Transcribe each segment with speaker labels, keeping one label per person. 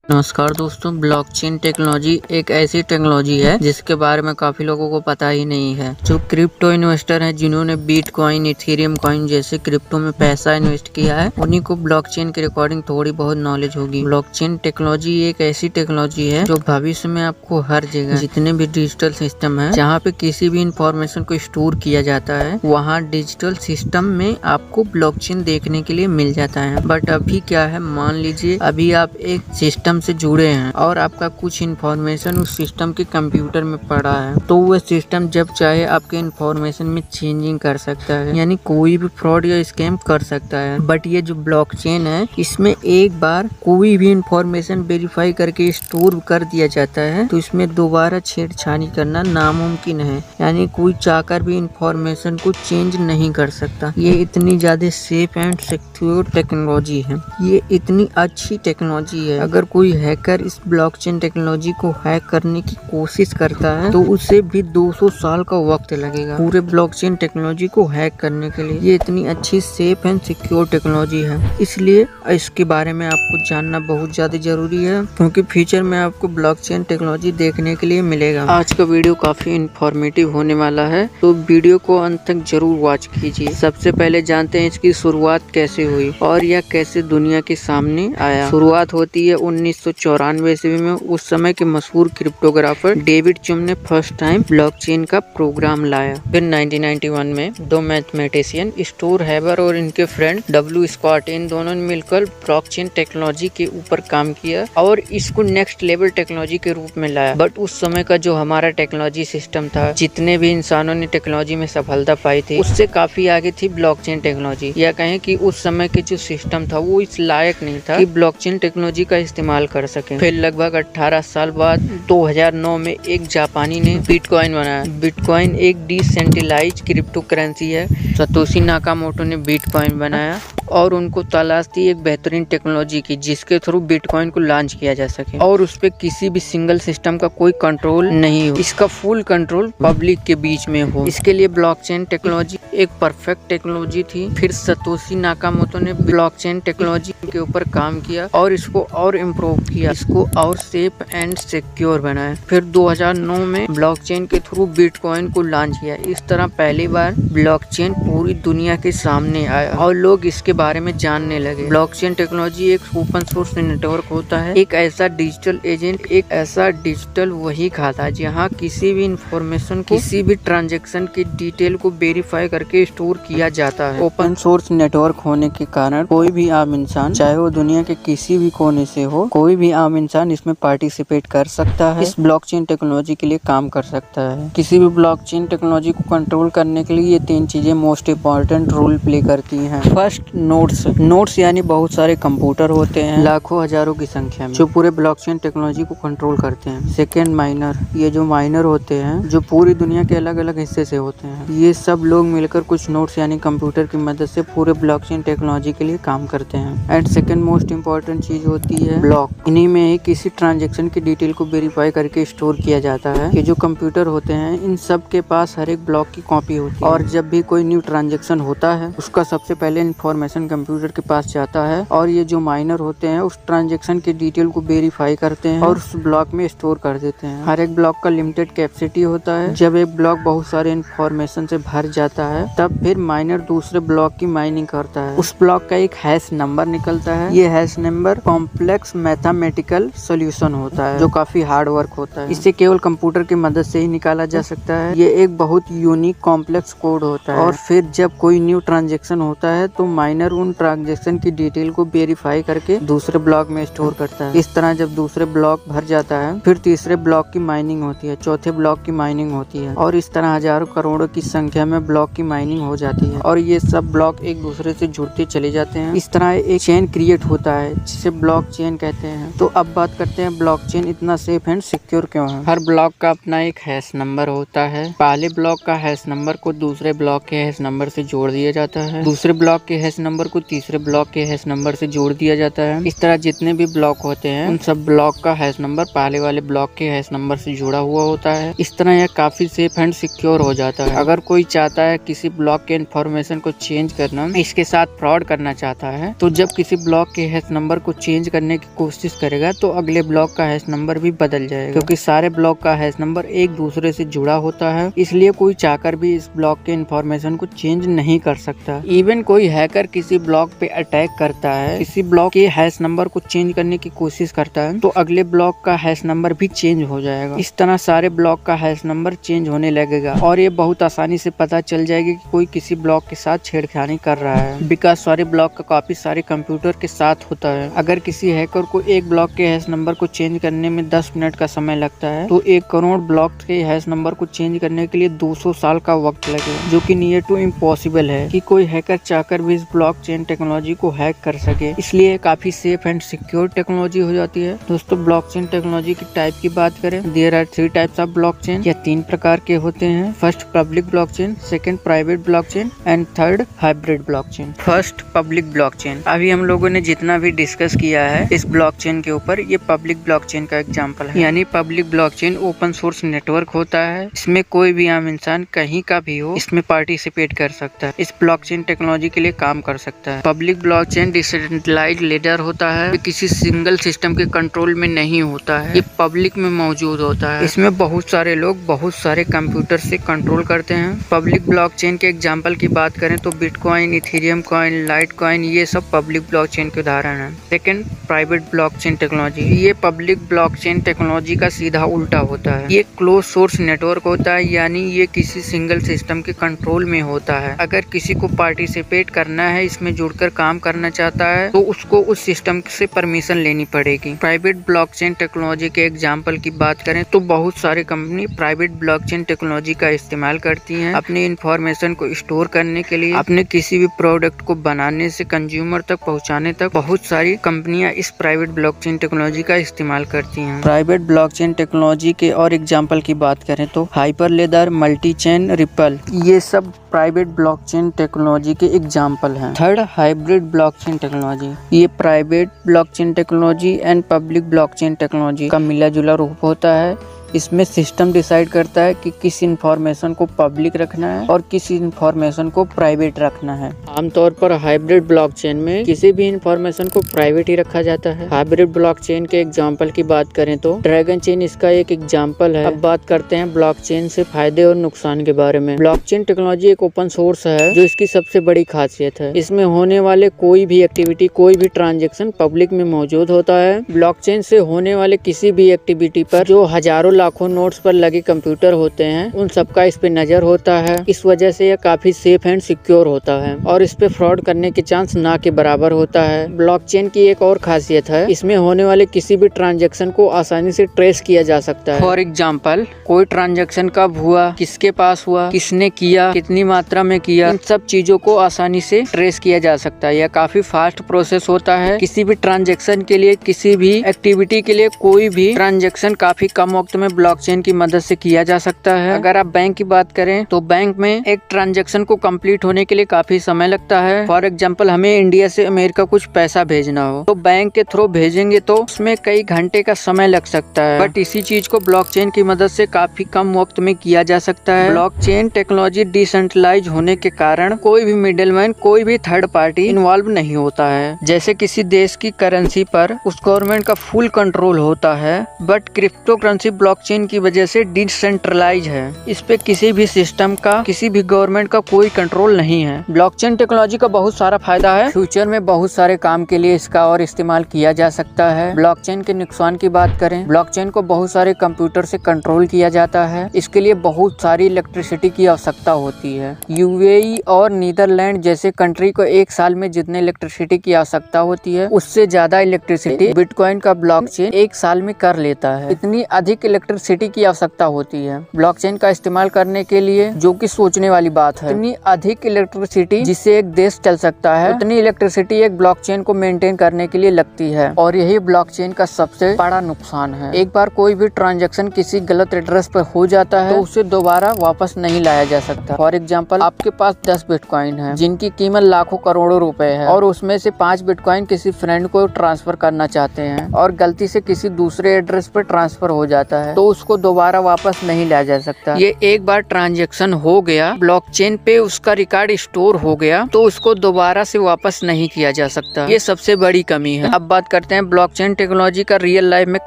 Speaker 1: नमस्कार दोस्तों, blockchain technology एक ऐसी टेक्नोलॉजी है जिसके बारे में काफी लोगों को पता ही नहीं है। जो क्रिप्टो इन्वेस्टर हैं, जिन्होंने बिटकॉइन, इथेरियम कॉइन जैसे क्रिप्टो में पैसा इन्वेस्ट किया है, उन्हीं को ब्लॉकचेन की रिकॉर्डिंग थोड़ी बहुत नॉलेज होगी। ब्लॉकचेन टेक्नोलॉजी एक ऐसी टेक्नोलॉजी है जो भविष्य में आपको हर जगह जितने भी डिजिटल सिस्टम है, जहाँ पे किसी भी इंफॉर्मेशन को स्टोर किया जाता है, वहाँ डिजिटल सिस्टम में आपको ब्लॉकचेन देखने के लिए मिल जाता है। बट अभी क्या है, मान लीजिए अभी आप एक सिस्टम से जुड़े हैं और आपका कुछ इन्फॉर्मेशन उस सिस्टम के कंप्यूटर में पड़ा है, तो वह सिस्टम जब चाहे आपके इन्फॉर्मेशन में चेंजिंग कर सकता है, यानी कोई भी फ्रॉड या स्कैम कर सकता है। बट ये जो ब्लॉकचेन है, इसमें एक बार कोई भी इन्फॉर्मेशन वेरीफाई करके स्टोर कर दिया जाता है, तो इसमें दोबारा छेड़छाड़ी करना नामुमकिन है, यानी कोई चाहकर भी इन्फॉर्मेशन को चेंज नहीं कर सकता। ये इतनी ज्यादा सेफ एंड सिक्योर टेक्नोलॉजी है, ये इतनी अच्छी टेक्नोलॉजी है। अगर कोई हैकर इस ब्लॉकचेन टेक्नोलॉजी को हैक करने की कोशिश करता है तो उसे भी 200 साल का वक्त लगेगा पूरे ब्लॉकचेन टेक्नोलॉजी को हैक करने के लिए। ये इतनी अच्छी सेफ एंड सिक्योर टेक्नोलॉजी है, इसलिए इसके बारे में आपको जानना बहुत ज्यादा जरूरी है, क्योंकि फ्यूचर में आपको ब्लॉकचेन टेक्नोलॉजी देखने के लिए मिलेगा। आज का वीडियो काफी इंफॉर्मेटिव होने वाला है, तो वीडियो को अंत तक जरूर वॉच कीजिए। सबसे पहले जानते हैं इसकी शुरुआत कैसे हुई और यह कैसे दुनिया के सामने आया। शुरुआत होती है 1994 ईस्वी में। उस समय के मशहूर क्रिप्टोग्राफर डेविड चुम ने फर्स्ट टाइम ब्लॉकचेन का प्रोग्राम लाया। फिर 1991 में दो मैथमेटिशियन स्टोर हैबर और इनके फ्रेंड डब्ल्यू स्कॉट, इन दोनों ने मिलकर ब्लॉकचेन टेक्नोलॉजी के ऊपर काम किया और इसको नेक्स्ट लेवल टेक्नोलॉजी के रूप में लाया। बट उस समय का जो हमारा टेक्नोलॉजी सिस्टम था, जितने भी इंसानों ने टेक्नोलॉजी में सफलता पाई थी, उससे काफी आगे थी ब्लॉकचेन टेक्नोलॉजी। या कहें कि उस समय के जो सिस्टम था वो इस लायक नहीं था कि ब्लॉकचेन टेक्नोलॉजी का इस्तेमाल कर सके। फिर लगभग 18 साल बाद 2009 में एक जापानी ने बिटकॉइन बनाया। बिटकॉइन एक डिसेंट्रलाइज्ड क्रिप्टो करेंसी है। सतोशी नाकामोटो ने बिटकॉइन बनाया और उनको तलाश थी एक बेहतरीन टेक्नोलॉजी की, जिसके थ्रू बिटकॉइन को लॉन्च किया जा सके और उस पे किसी भी सिंगल सिस्टम का कोई कंट्रोल नहीं हो, इसका फुल कंट्रोल पब्लिक के बीच में हो। इसके लिए ब्लॉकचेन टेक्नोलॉजी एक परफेक्ट टेक्नोलॉजी थी। फिर सतोशी नाकामोटो ने ब्लॉकचेन टेक्नोलॉजी के ऊपर काम किया और इसको और इम्प्रूव किया, इसको और सेफ एंड सिक्योर बनाया। फिर 2009 में ब्लॉकचेन के थ्रू बिटकॉइन को लॉन्च किया। इस तरह पहली बार ब्लॉकचेन पूरी दुनिया के सामने आया और लोग इसके बारे में जानने लगे। ब्लॉकचेन टेक्नोलॉजी एक ओपन सोर्स नेटवर्क होता है, एक ऐसा डिजिटल एजेंट, एक ऐसा डिजिटल वही खाता जहाँ किसी भी इंफॉर्मेशन को, किसी भी ट्रांजैक्शन की डिटेल को वेरीफाई करके स्टोर किया जाता है। ओपन सोर्स नेटवर्क होने के कारण कोई भी आम इंसान, चाहे वो दुनिया के किसी भी कोने से हो, कोई भी आम इंसान इसमें पार्टिसिपेट कर सकता है, इस ब्लॉकचेन टेक्नोलॉजी के लिए काम कर सकता है। किसी भी ब्लॉकचेन टेक्नोलॉजी को कंट्रोल करने के लिए ये तीन चीजें मोस्ट इम्पोर्टेंट रोल प्ले करती हैं। फर्स्ट, नोड्स यानी बहुत सारे कंप्यूटर होते हैं, लाखों हजारों की संख्या में, जो पूरे ब्लॉकचेन टेक्नोलॉजी को कंट्रोल करते हैं। सेकेंड, माइनर, ये जो माइनर होते हैं, जो पूरी दुनिया के अलग अलग हिस्से से होते हैं, ये सब लोग मिलकर कुछ नोड्स यानी कंप्यूटर की मदद से पूरे ब्लॉकचेन टेक्नोलॉजी के लिए काम करते हैं। एंड सेकेंड मोस्ट इम्पोर्टेंट चीज होती है ब्लॉक। इन्हीं में ही किसी ट्रांजेक्शन की डिटेल को वेरीफाई करके स्टोर किया जाता है। ये जो कंप्यूटर होते हैं, इन सब के पास हर एक ब्लॉक की कॉपी होती है और जब भी कोई न्यू ट्रांजेक्शन होता है, उसका सबसे पहले इन्फॉर्मेशन कंप्यूटर के पास जाता है और ये जो माइनर होते हैं उस ट्रांजैक्शन की डिटेल को वेरीफाई करते हैं और उस ब्लॉक में स्टोर कर देते हैं। हर एक ब्लॉक का लिमिटेड कैपेसिटी होता है। जब एक ब्लॉक बहुत सारे इन्फॉर्मेशन से भर जाता है, तब फिर माइनर दूसरे ब्लॉक की माइनिंग करता है। उस ब्लॉक का एक हैश नंबर निकलता है। ये hash number complex mathematical solution होता है, जो काफी हार्ड वर्क होता है। इसे केवल कंप्यूटर की मदद से ही निकाला जा सकता है। ये एक बहुत यूनिक कॉम्प्लेक्स कोड होता है। और फिर जब कोई न्यू ट्रांजेक्शन होता है तो माइनर उन ट्रांजैक्शन की डिटेल को वेरीफाई करके दूसरे ब्लॉक में स्टोर करता है। इस तरह जब दूसरे ब्लॉक भर जाता है, फिर तीसरे ब्लॉक की माइनिंग होती है, चौथे ब्लॉक की माइनिंग होती है और इस तरह हजारों करोड़ों की संख्या में ब्लॉक की माइनिंग हो जाती है और ये सब ब्लॉक एक दूसरे से जुड़ते चले जाते हैं। इस तरह एक चेन क्रिएट होता है, जिसे ब्लॉक चेन कहते हैं। तो अब बात करते हैं ब्लॉकचेन इतना सेफ एंड सिक्योर क्यों है। हर ब्लॉक का अपना एक हैश नंबर होता है। पहले ब्लॉक का हैश नंबर को दूसरे ब्लॉक के हैश नंबर से जोड़ दिया जाता है, दूसरे ब्लॉक के हैश नंबर को तीसरे ब्लॉक के हैश नंबर से जोड़ दिया जाता है। इस तरह जितने भी ब्लॉक होते हैं, उन सब ब्लॉक का हैश नंबर पहले वाले ब्लॉक के हैश नंबर से जुड़ा हुआ होता है। इस तरह यह काफी सेफ एंड सिक्योर हो जाता है। अगर कोई चाहता है किसी ब्लॉक के इन्फॉर्मेशन को चेंज करना, इसके साथ फ्रॉड करना चाहता है, तो जब किसी ब्लॉक के हैश नंबर को चेंज करने की कोशिश कोशिश करेगा तो अगले ब्लॉक का हैश नंबर भी बदल जाएगा, क्योंकि सारे ब्लॉक का हैश नंबर एक दूसरे से जुड़ा होता है। इसलिए कोई चाहकर भी इस ब्लॉक के इंफॉर्मेशन को चेंज नहीं कर सकता। इवन कोई हैकर किसी ब्लॉक पे अटैक करता है, किसी ब्लॉक के हैश नंबर को चेंज करने की कोशिश करता है, तो अगले ब्लॉक का हैश नंबर भी चेंज हो जाएगा। इस तरह सारे ब्लॉक का हैश नंबर चेंज होने लगेगा और ये बहुत आसानी से पता चल जाएगी कि कोई किसी ब्लॉक के साथ छेड़खानी कर रहा है, बिकॉज सारे ब्लॉक का काफी सारे कंप्यूटर के साथ होता है। अगर किसी हैकर को एक ब्लॉक के हैश नंबर को चेंज करने में 10 मिनट का समय लगता है, तो 1 करोड़ ब्लॉक के हैश नंबर को चेंज करने के लिए 200 साल का वक्त लगेगा, जो कि नियर टू इम्पॉसिबल है कि कोई हैकर चाहकर भी इस ब्लॉकचेन टेक्नोलॉजी को हैक कर सके। इसलिए काफी सेफ एंड सिक्योर टेक्नोलॉजी हो जाती है। दोस्तों, ब्लॉकचेन टेक्नोलॉजी की टाइप की बात करें, there are 3 types of blockchain. यह 3 प्रकार के होते हैं। First public blockchain, second private blockchain and third hybrid blockchain. First public blockchain. अभी हम लोगों ने जितना भी डिस्कस किया है इस ब्लॉकचेन के ऊपर, ये पब्लिक ब्लॉकचेन का एग्जांपल है। यानी public blockchain open source network होता है। इसमें कोई भी आम इंसान कहीं का भी हो इसमें पार्टिसिपेट कर सकता है, इस ब्लॉकचेन टेक्नोलॉजी के लिए काम कर सकता है। पब्लिक ब्लॉकचेन डिसेंट्रलाइज्ड लेयर होता है, ये किसी सिंगल सिस्टम के कंट्रोल में नहीं होता है, ये पब्लिक में मौजूद होता है। इसमें बहुत सारे लोग बहुत सारे कंप्यूटर से कंट्रोल करते हैं। पब्लिक ब्लॉकचेन के एग्जांपल की बात करें तो bitcoin, Ethereum coin, light coin, ये सब पब्लिक ब्लॉकचेन के उदाहरण है। Second, private blockchain technology. ये पब्लिक ब्लॉकचेन टेक्नोलॉजी का सीधा उल्टा होता है। ये क्लोज सोर्स नेटवर्क होता है, यानी ये किसी सिंगल सिस्टम के कंट्रोल में होता है। अगर किसी को पार्टिसिपेट करना है, इसमें जुड़कर काम करना चाहता है, तो उसको उस सिस्टम से परमिशन लेनी पड़ेगी। प्राइवेट ब्लॉकचेन टेक्नोलॉजी के एग्जांपल की बात करें तो बहुत सारे कंपनी प्राइवेट ब्लॉकचेन टेक्नोलॉजी का इस्तेमाल करती हैं अपनी इंफॉर्मेशन को स्टोर करने के लिए। अपने किसी भी प्रोडक्ट को बनाने से कंज्यूमर तक पहुंचाने तक बहुत सारी कंपनियां इस प्राइवेट ब्लॉकचेन टेक्नोलॉजी का इस्तेमाल करती हैं। प्राइवेट ब्लॉकचेन टेक्नोलॉजी के और एग्जांपल की बात करें तो हाइपरलेडर, मल्टीचेन, रिपल, ये सब प्राइवेट ब्लॉकचेन टेक्नोलॉजी के एग्जांपल हैं। Third, hybrid blockchain technology. ये private blockchain technology and public blockchain technology का मिला जुला रूप होता है। इसमें सिस्टम डिसाइड करता है कि किस इंफॉर्मेशन को पब्लिक रखना है और किस इंफॉर्मेशन को प्राइवेट रखना है। आमतौर पर हाइब्रिड ब्लॉकचेन में किसी भी इंफॉर्मेशन को प्राइवेट ही रखा जाता है। हाइब्रिड ब्लॉकचेन के एग्जांपल की बात करें तो ड्रैगन चेन इसका एक एग्जांपल है। अब बात करते हैं ब्लॉकचेन से फायदे और नुकसान के बारे में। ब्लॉकचेन टेक्नोलॉजी एक ओपन सोर्स है, जो इसकी सबसे बड़ी खासियत है। इसमें होने वाले कोई भी एक्टिविटी, कोई भी ट्रांजेक्शन पब्लिक में मौजूद होता है। ब्लॉकचेन से होने वाले किसी भी एक्टिविटी पर जो हजारों लाखों नोड्स पर लगे कंप्यूटर होते हैं, उन सबका इस पे नजर होता है। इस वजह से यह काफी सेफ एंड सिक्योर होता है और इस पे फ्रॉड करने के चांस ना के बराबर होता है। ब्लॉकचेन की एक और खासियत है, इसमें होने वाले किसी भी ट्रांजैक्शन को आसानी से ट्रेस किया जा सकता है। फॉर एग्जाम्पल, कोई ट्रांजैक्शन कब हुआ, किसके पास हुआ, किसने किया, कितनी मात्रा में किया, इन सब चीजों को आसानी से ट्रेस किया जा सकता है। यह काफी फास्ट प्रोसेस होता है। किसी भी ट्रांजैक्शन के लिए, किसी भी एक्टिविटी के लिए कोई भी ट्रांजैक्शन काफी कम वक्त में ब्लॉकचेन की मदद से किया जा सकता है। अगर आप बैंक की बात करें तो बैंक में एक ट्रांजैक्शन को कंप्लीट होने के लिए काफी समय लगता है। फॉर एग्जांपल, हमें इंडिया से अमेरिका कुछ पैसा भेजना हो तो बैंक के थ्रू भेजेंगे तो उसमें कई घंटे का समय लग सकता है, बट इसी चीज को ब्लॉकचेन की मदद से काफी कम वक्त में किया जा सकता है। ब्लॉकचेन टेक्नोलॉजी डिसेंट्रलाइज होने के कारण कोई भी मिडिलमैन, कोई भी थर्ड पार्टी इन्वॉल्व नहीं होता है। जैसे किसी देश की करेंसी पर उस गवर्नमेंट का फुल कंट्रोल होता है, बट क्रिप्टो करेंसी ब्लॉकचेन की वजह से डिसेंट्रलाइज है। इस पे किसी भी सिस्टम का, किसी भी गवर्नमेंट का कोई कंट्रोल नहीं है। ब्लॉकचेन टेक्नोलॉजी का बहुत सारा फायदा है। फ्यूचर में बहुत सारे काम के लिए इसका और इस्तेमाल किया जा सकता है। ब्लॉकचेन के नुकसान की बात करें, ब्लॉकचेन को बहुत सारे कंप्यूटर से कंट्रोल किया जाता है। इसके लिए बहुत सारी इलेक्ट्रिसिटी की आवश्यकता होती है। यूएई और नीदरलैंड जैसे कंट्री को एक साल में जितने इलेक्ट्रिसिटी की आवश्यकता होती है, उससे ज्यादा इलेक्ट्रिसिटी बिटकॉइन का ब्लॉकचेन एक साल में कर लेता है। इतनी अधिक इलेक्ट्रिसिटी की आवश्यकता होती है ब्लॉकचेन का इस्तेमाल करने के लिए, जो कि सोचने वाली बात है। इतनी अधिक इलेक्ट्रिसिटी जिससे एक देश चल सकता है, उतनी इलेक्ट्रिसिटी एक ब्लॉकचेन को मेंटेन करने के लिए लगती है, और यही ब्लॉकचेन का सबसे बड़ा नुकसान है। एक बार कोई भी ट्रांजैक्शन किसी गलत एड्रेस पर हो जाता है तो उसे दोबारा वापस नहीं लाया जा सकता। फॉर एग्जाम्पल, आपके पास 10 बिटकॉइन है जिनकी कीमत लाखों करोड़ों रुपए है, और उसमें से 5 बिटकॉइन किसी फ्रेंड को ट्रांसफर करना चाहते हैं और गलती से किसी दूसरे एड्रेस पर ट्रांसफर हो जाता है, तो उसको दोबारा वापस नहीं लाया जा सकता। ये एक बार ट्रांजैक्शन हो गया, ब्लॉकचेन पे उसका रिकॉर्ड स्टोर हो गया, तो उसको दोबारा से वापस नहीं किया जा सकता। ये सबसे बड़ी कमी है। अब बात करते हैं ब्लॉकचेन टेक्नोलॉजी का रियल लाइफ में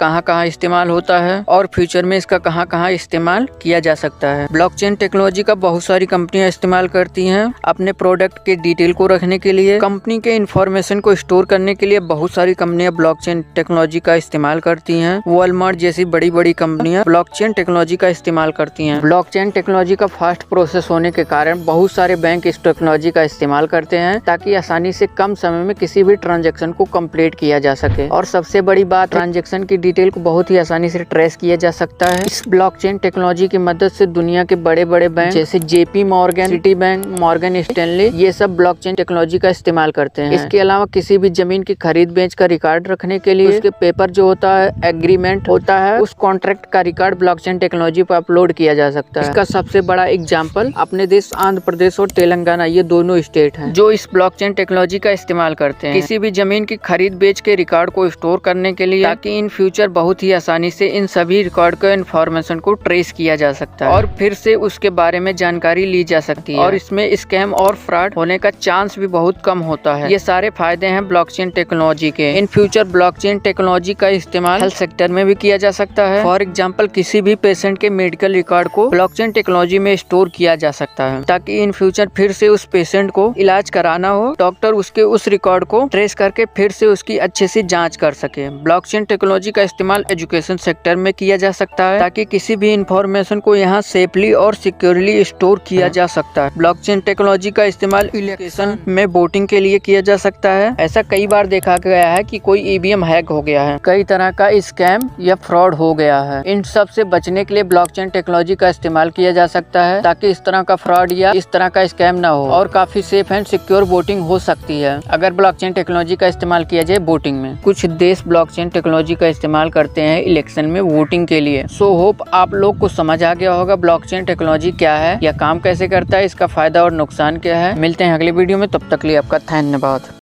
Speaker 1: कहाँ कहाँ इस्तेमाल होता है और फ्यूचर में इसका कहाँ कहाँ इस्तेमाल किया जा सकता है। ब्लॉकचेन टेक्नोलॉजी का बहुत सारी कंपनियां इस्तेमाल करती हैं अपने प्रोडक्ट के डिटेल को रखने के लिए। कंपनी के इंफॉर्मेशन को स्टोर करने के लिए बहुत सारी कंपनियां ब्लॉकचेन टेक्नोलॉजी का इस्तेमाल करती हैं। वॉलमार्ट जैसी बड़ी बड़ी कंपनियां ब्लॉकचेन टेक्नोलॉजी का इस्तेमाल करती हैं। ब्लॉकचेन टेक्नोलॉजी का फास्ट प्रोसेस होने के कारण बहुत सारे बैंक इस टेक्नोलॉजी का इस्तेमाल करते हैं ताकि आसानी से कम समय में किसी भी ट्रांजैक्शन को कंप्लीट किया जा सके। और सबसे बड़ी बात, ट्रांजैक्शन की डिटेल को बहुत ही आसानी से ट्रेस किया जा सकता है। इस ब्लॉकचेन टेक्नोलॉजी की मदद से दुनिया के बड़े बड़े बैंक जैसे JP Morgan, city bank, Morgan Stanley, ये सब ब्लॉकचेन टेक्नोलॉजी का इस्तेमाल करते हैं। इसके अलावा किसी भी जमीन की खरीद बेच का रिकॉर्ड रखने के लिए उसके पेपर जो होता है, एग्रीमेंट होता है, उस कॉन्ट्रैक्ट का रिकॉर्ड ब्लॉकचेन टेक्नोलॉजी पर अपलोड किया जा सकता है। इसका सबसे बड़ा एग्जाम्पल अपने देश आंध्र प्रदेश और तेलंगाना, ये दोनों स्टेट हैं जो इस ब्लॉकचेन टेक्नोलॉजी का इस्तेमाल करते हैं किसी भी जमीन की खरीद बेच के रिकॉर्ड को स्टोर करने के लिए, ताकि इन फ्यूचर बहुत ही आसानी से इन सभी रिकॉर्ड को इन्फॉर्मेशन को ट्रेस किया जा सकता है और फिर से उसके बारे में जानकारी ली जा सकती है और इसमें स्कैम और फ्रॉड होने का चांस भी बहुत कम होता है। ये सारे फायदे हैं ब्लॉकचेन टेक्नोलॉजी के। इन फ्यूचर ब्लॉकचेन टेक्नोलॉजी का इस्तेमाल हेल्थ सेक्टर में भी किया जा सकता है। फॉर एग्जाम्पल, किसी भी पेशेंट के मेडिकल रिकॉर्ड को ब्लॉकचेन टेक्नोलॉजी में स्टोर किया जा सकता है ताकि इन फ्यूचर फिर से उस पेशेंट को इलाज कराना हो, डॉक्टर उसके उस रिकॉर्ड को ट्रेस करके फिर से उसकी अच्छे से जांच कर सके। ब्लॉकचेन टेक्नोलॉजी का इस्तेमाल एजुकेशन सेक्टर में किया जा सकता है ताकि किसी भी इंफॉर्मेशन को यहाँ सेफली और सिक्योरली स्टोर किया जा सकता है। ब्लॉकचेन टेक्नोलॉजी का इस्तेमाल इलेक्शन में वोटिंग के लिए किया जा सकता है। ऐसा कई बार देखा गया है कि कोई ईवीएम हैक हो गया है, कई तरह का स्कैम या फ्रॉड हो गया है। इन सब से बचने के लिए ब्लॉकचेन टेक्नोलॉजी का इस्तेमाल किया जा सकता है ताकि इस तरह का फ्रॉड या इस तरह का स्कैम ना हो और काफी सेफ एंड सिक्योर वोटिंग हो सकती है अगर ब्लॉकचेन टेक्नोलॉजी का इस्तेमाल किया जाए वोटिंग में। कुछ देश ब्लॉकचेन टेक्नोलॉजी का इस्तेमाल करते हैं इलेक्शन में वोटिंग के लिए। सो होप आप लोग को समझ आ गया होगा ब्लॉकचेन टेक्नोलॉजी क्या है या काम कैसे करता है, इसका फायदा और नुकसान क्या है। मिलते हैं अगले वीडियो में, तब तक के लिए आपका धन्यवाद।